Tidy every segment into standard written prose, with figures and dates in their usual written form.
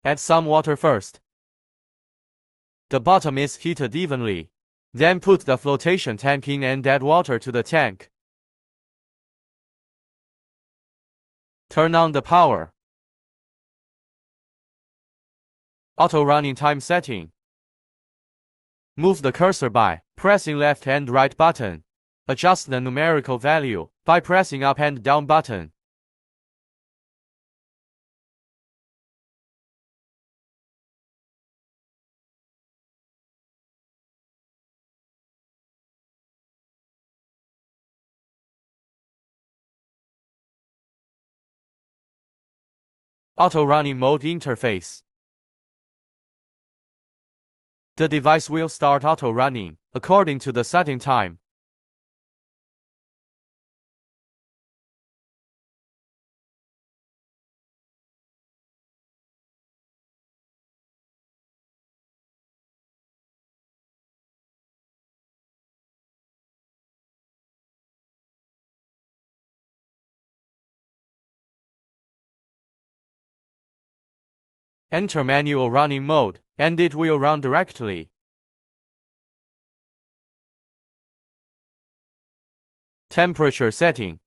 Add some water first. The bottom is heated evenly. Then put the flotation tank in and add water to the tank. Turn on the power. Auto running time setting. Move the cursor by pressing left and right button. Adjust the numerical value by pressing up and down button. Auto running mode interface. The device will start auto running according to the setting time. Enter manual running mode, and it will run directly. Temperature setting.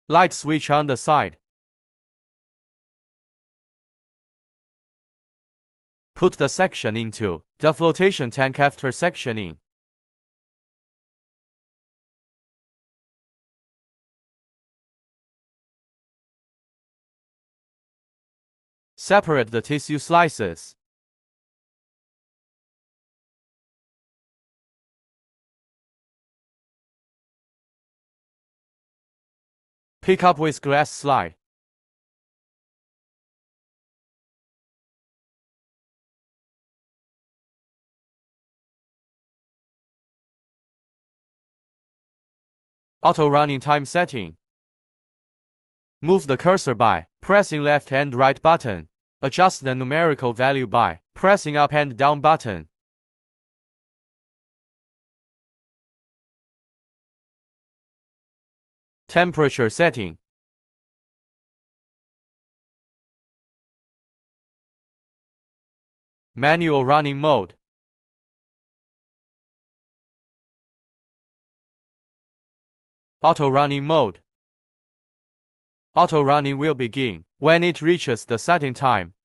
Light switch on the side. Put the section into the flotation tank after sectioning. Separate the tissue slices. Pick up with glass slide. Auto running time setting. Move the cursor by pressing left and right button. Adjust the numerical value by pressing up and down button. Temperature setting. Manual running mode. Auto running mode. Auto running will begin when it reaches the setting time.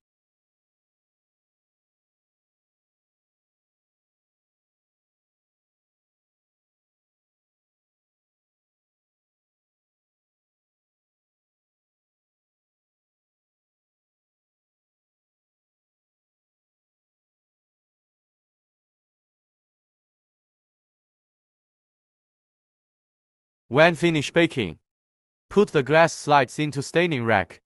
When finished baking, put the glass slides into staining rack.